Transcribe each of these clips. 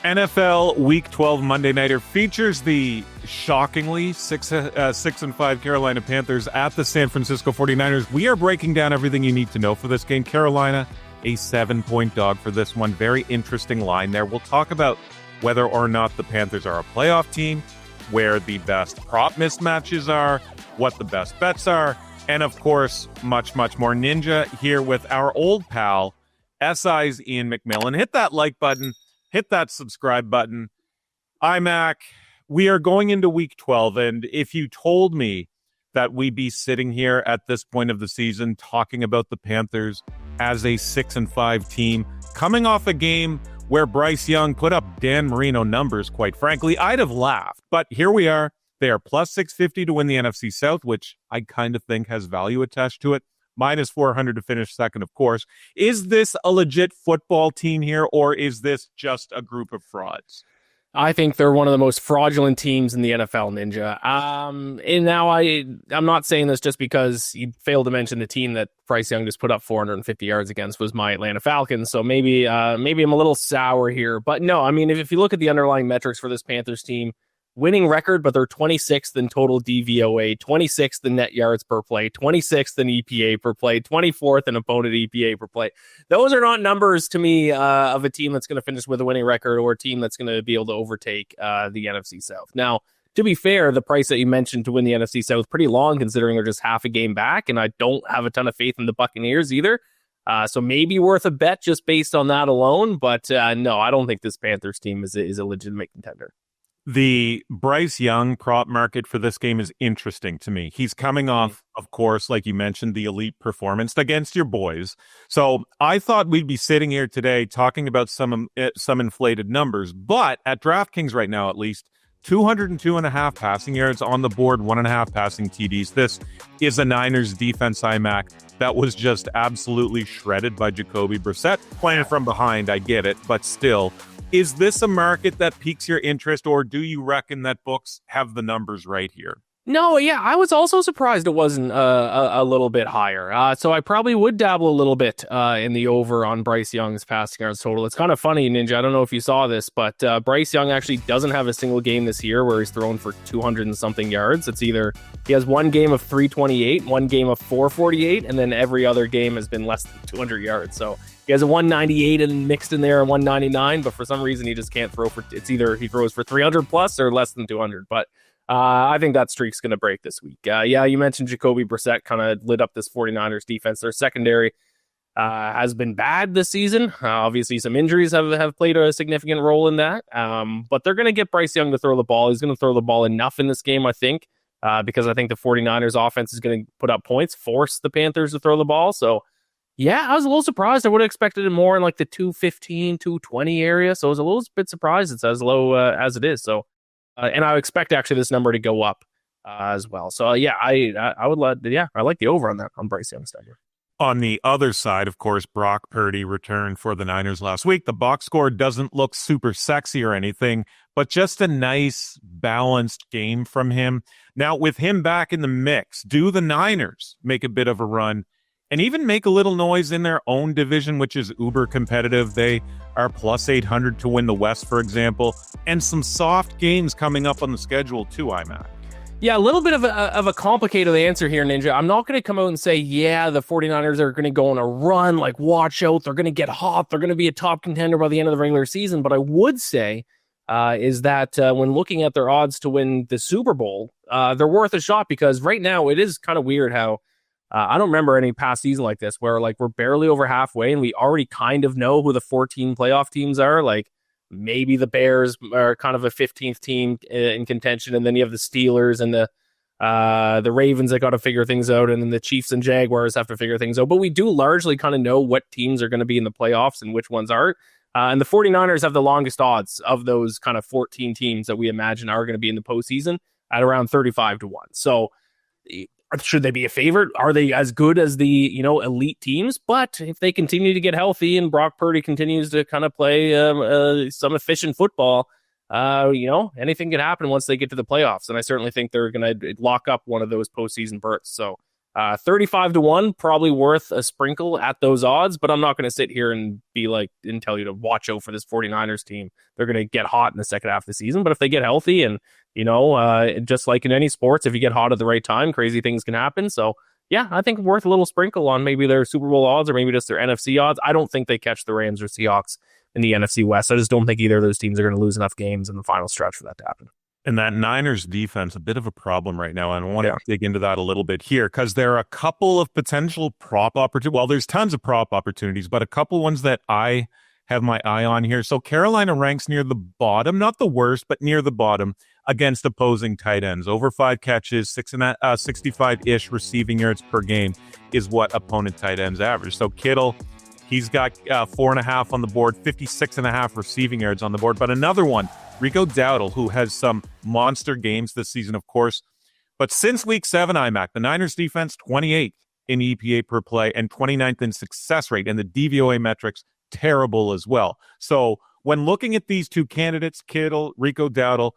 NFL Week 12 Monday Nighter features the shockingly 6-5 Carolina Panthers at the San Francisco 49ers. We are breaking down everything you need to know for this game. Carolina, a 7-point dog for this one. Very interesting line there. We'll talk about whether or not the Panthers are a playoff team, where the best prop mismatches are, what the best bets are, and of course, much, much more. Ninja here with our old pal, SI's Iain MacMillan. Hit that like button. Hit that subscribe button. I'm Mac. We are going into week 12, and if you told me that we'd be sitting here at this point of the season talking about the Panthers as a 6-5 team, coming off a game where Bryce Young put up Dan Marino numbers, quite frankly, I'd have laughed. But here we are. They are plus 650 to win the NFC South, which I kind of think has value attached to it. Minus 400 to finish second, of course. Is this a legit football team here, or is this just a group of frauds? I think they're one of the most fraudulent teams in the NFL, Ninja. And now I'm not saying this just because you failed to mention the team that Bryce Young just put up 450 yards against was my Atlanta Falcons. So maybe I'm a little sour here. But no, I mean, if you look at the underlying metrics for this Panthers team, winning record, but they're 26th in total DVOA, 26th in net yards per play, 26th in EPA per play, 24th in opponent EPA per play. Those are not numbers to me of a team that's going to finish with a winning record or a team that's going to be able to overtake the NFC South. Now, to be fair, the price that you mentioned to win the NFC South is pretty long considering they're just half a game back, and I don't have a ton of faith in the Buccaneers either. So maybe worth a bet just based on that alone. But no, I don't think this Panthers team is a legitimate contender. The Bryce Young prop market for this game is interesting to me. He's coming off, of course, like you mentioned, the elite performance against your boys. So I thought we'd be sitting here today talking about some inflated numbers. But at DraftKings right now, at least, 202.5 passing yards on the board, 1.5 passing TDs. This is a Niners defense, IMAC, that was just absolutely shredded by Jacoby Brissett. Playing from behind, I get it, but still. Is this a market that piques your interest, or do you reckon that books have the numbers right here? No, yeah, I was also surprised it wasn't a little bit higher. So I probably would dabble a little bit in the over on Bryce Young's passing yards total. It's kind of funny, Ninja. I don't know if you saw this, but Bryce Young actually doesn't have a single game this year where he's thrown for 200 and something yards. It's either he has one game of 328, one game of 448, and then every other game has been less than 200 yards. So he has a 198 and mixed in there and 199, but for some reason he just can't throw for. It's either he throws for 300 plus or less than 200. But I think that streak's going to break this week. Yeah, you mentioned Jacoby Brissett kind of lit up this 49ers defense. Their secondary has been bad this season. Obviously, some injuries have played a significant role in that. But they're going to get Bryce Young to throw the ball. He's going to throw the ball enough in this game, I think, because I think the 49ers offense is going to put up points, force the Panthers to throw the ball. So, yeah, I was a little surprised. I would have expected it more in like the 215, 220 area. So I was a little bit surprised it's as low as it is. So, and I expect actually this number to go up as well. So yeah, I would let I like the over on that on Bryce Young's number. On the other side, of course, Brock Purdy returned for the Niners last week. The box score doesn't look super sexy or anything, but just a nice balanced game from him. Now with him back in the mix, do the Niners make a bit of a run and even make a little noise in their own division, which is uber competitive? They are plus 800 to win the West, for example, and some soft games coming up on the schedule too, IMAC. Yeah, a little bit of a complicated answer here, Ninja. I'm not going to come out and say, yeah, the 49ers are going to go on a run, like watch out, they're going to get hot, they're going to be a top contender by the end of the regular season. But I would say is that when looking at their odds to win the Super Bowl, they're worth a shot, because right now it is kind of weird how I don't remember any past season like this where like we're barely over halfway and we already kind of know who the 14 playoff teams are. Like maybe the Bears are kind of a 15th team in contention, and then you have the Steelers and the Ravens that got to figure things out, and then the Chiefs and Jaguars have to figure things out. But we do largely kind of know what teams are going to be in the playoffs and which ones aren't. And the 49ers have the longest odds of those kind of 14 teams that we imagine are going to be in the postseason at around 35 to 1. So should they be a favorite? Are they as good as the, elite teams? But if they continue to get healthy and Brock Purdy continues to kind of play some efficient football, anything can happen once they get to the playoffs. And I certainly think they're going to lock up one of those postseason berths. So 35-1, probably worth a sprinkle at those odds, but I'm not going to sit here and tell you to watch out for this 49ers team. They're going to get hot in the second half of the season, but if they get healthy and, just like in any sports, if you get hot at the right time, crazy things can happen. So, yeah, I think worth a little sprinkle on maybe their Super Bowl odds or maybe just their NFC odds. I don't think they catch the Rams or Seahawks in the NFC West. I just don't think either of those teams are going to lose enough games in the final stretch for that to happen. And that Niners defense, a bit of a problem right now. And I want to dig into that a little bit here because there are a couple of potential prop opportunities. Well, there's tons of prop opportunities, but a couple ones that I have my eye on here. So Carolina ranks near the bottom, not the worst, but near the bottom against opposing tight ends. Over 5 catches, 65-ish receiving yards per game is what opponent tight ends average. So Kittle, he's got 4.5 on the board, 56.5 receiving yards on the board. But another one, Rico Dowdle, who has some monster games this season, of course. But since week 7, IMAC, the Niners defense, 28th in EPA per play and 29th in success rate. And the DVOA metrics, terrible as well. So when looking at these two candidates, Kittle, Rico Dowdle,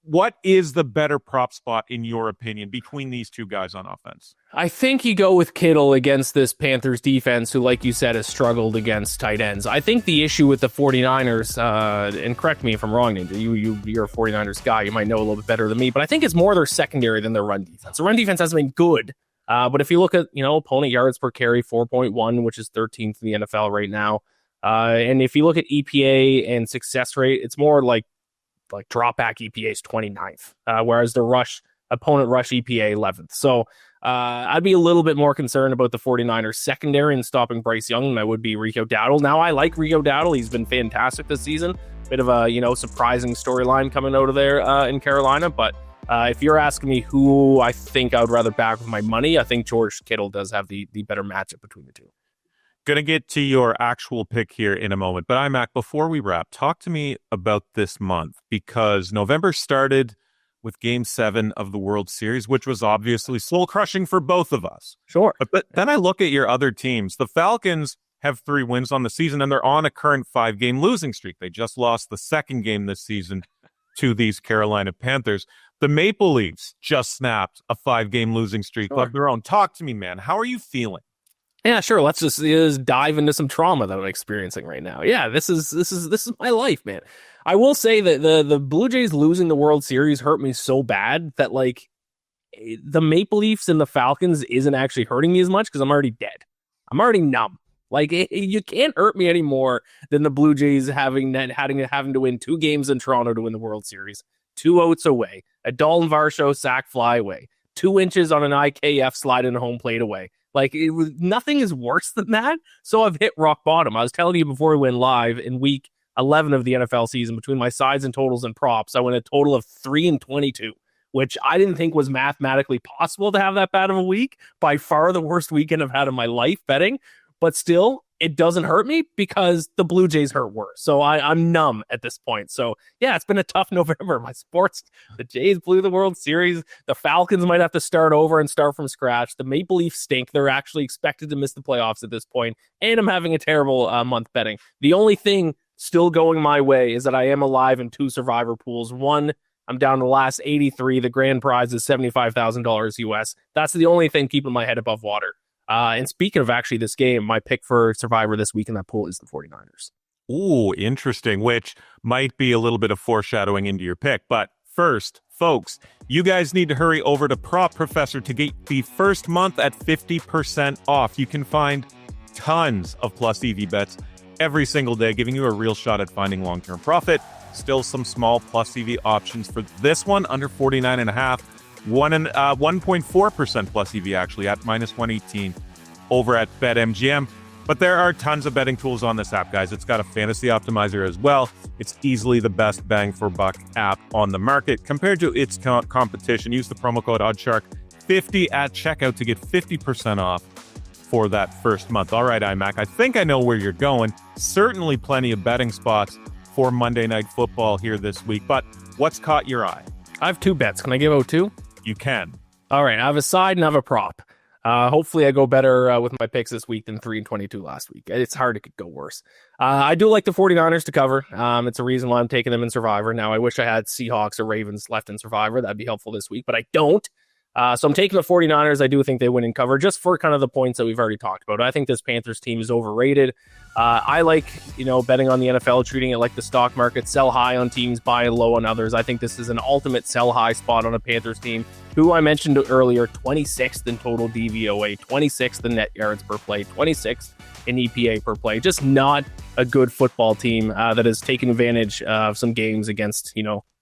what is the better prop spot, in your opinion, between these two guys on offense? I think you go with Kittle against this Panthers defense, who, like you said, has struggled against tight ends. I think the issue with the 49ers, and correct me if I'm wrong, Ninja, you're a 49ers guy, you might know a little bit better than me, but I think it's more their secondary than their run defense. The run defense hasn't been good, but if you look at, opponent yards per carry, 4.1, which is 13th in the NFL right now, and if you look at EPA and success rate, it's more like drop back EPA is 29th, whereas the opponent rush EPA 11th. So I'd be a little bit more concerned about the 49ers secondary and stopping Bryce Young than I would be Rico Dowdle. Now, I like Rico Dowdle. He's been fantastic this season. Bit of a, surprising storyline coming out of there in Carolina. But if you're asking me who I think I would rather back with my money, I think George Kittle does have the better matchup between the two. Going to get to your actual pick here in a moment. But IMAC, before we wrap, talk to me about this month, because November started with Game 7 of the World Series, which was obviously soul-crushing for both of us. Sure. But then I look at your other teams. The Falcons have 3 wins on the season, and they're on a current 5-game losing streak. They just lost the second game this season to these Carolina Panthers. The Maple Leafs just snapped a 5-game losing streak of their own. Talk to me, man. How are you feeling? Yeah, sure. Let's just dive into some trauma that I'm experiencing right now. Yeah, this is my life, man. I will say that the Blue Jays losing the World Series hurt me so bad that the Maple Leafs and the Falcons isn't actually hurting me as much because I'm already dead. I'm already numb. You can't hurt me any more than the Blue Jays having to win 2 games in Toronto to win the World Series, 2 outs away, a Dalton Varsho sac fly away, 2 inches on an IKF slide in a home plate away. Nothing is worse than that. So I've hit rock bottom. I was telling you before we went live, in week 11 of the NFL season, between my sides and totals and props, I went a total of 3-22, which I didn't think was mathematically possible to have that bad of a week. By far the worst weekend I've had in my life betting. But still, it doesn't hurt me because the Blue Jays hurt worse. So I'm numb at this point. So yeah, it's been a tough November. My sports, the Jays blew the World Series. The Falcons might have to start over and start from scratch. The Maple Leafs stink. They're actually expected to miss the playoffs at this point. And I'm having a terrible month betting. The only thing still going my way is that I am alive in 2 survivor pools. One, I'm down to the last 83. The grand prize is $75,000 US. That's the only thing keeping my head above water. And speaking of actually this game, my pick for Survivor this week in that pool is the 49ers. Ooh, interesting, which might be a little bit of foreshadowing into your pick. But first, folks, you guys need to hurry over to Prop Professor to get the first month at 50% off. You can find tons of plus EV bets every single day, giving you a real shot at finding long-term profit. Still some small plus EV options for this one, under 49.5. 1.4% plus EV actually at minus 118 over at BetMGM. But there are tons of betting tools on this app, guys. It's got a fantasy optimizer as well. It's easily the best bang for buck app on the market compared to its competition. Use the promo code OddShark50 at checkout to get 50% off for that first month. All right, IMAC, I think I know where you're going. Certainly plenty of betting spots for Monday Night Football here this week. But what's caught your eye? I have 2 bets. Can I give out 2? You can. All right, I have a side and I have a prop. Hopefully I go better with my picks this week than 3-22 last week. It's hard to go worse. I do like the 49ers to cover. It's a reason why I'm taking them in Survivor. Now, I wish I had Seahawks or Ravens left in Survivor. That'd be helpful this week, but I don't. So I'm taking the 49ers. I do think they win and cover just for kind of the points that we've already talked about. I think this Panthers team is overrated. I like, betting on the NFL, treating it like the stock market, sell high on teams, buy low on others. I think this is an ultimate sell high spot on a Panthers team, who I mentioned earlier, 26th in total DVOA, 26th in net yards per play, 26th in EPA per play. Just not a good football team that has taken advantage of some games against,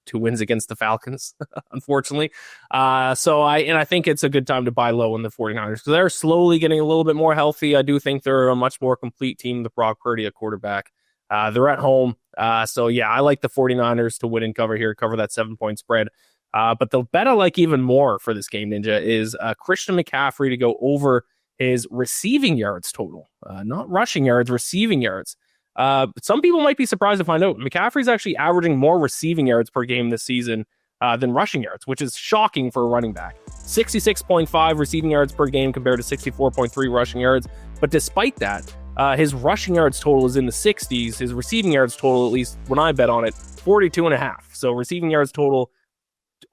2 wins against the Falcons, unfortunately. So I think it's a good time to buy low in the 49ers because they're slowly getting a little bit more healthy. I do think they're a much more complete team with Brock Purdy at quarterback. They're at home. So yeah, I like the 49ers to win and cover here, cover that 7-point spread. But the bet I like even more for this game, Ninja, is Christian McCaffrey to go over his receiving yards total, not rushing yards, receiving yards. Some people might be surprised to find out McCaffrey's actually averaging more receiving yards per game this season than rushing yards, which is shocking for a running back. 66.5 receiving yards per game compared to 64.3 rushing yards. But despite that, his rushing yards total is in the 60s. His receiving yards total, at least when I bet on it, 42.5. So receiving yards total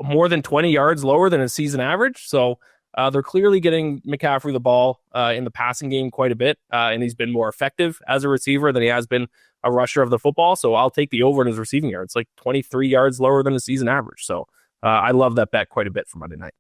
more than 20 yards lower than his season average. So they're clearly getting McCaffrey the ball in the passing game quite a bit, and he's been more effective as a receiver than he has been a rusher of the football. So I'll take the over in his receiving yards, like 23 yards lower than his season average. So I love that bet quite a bit for Monday night.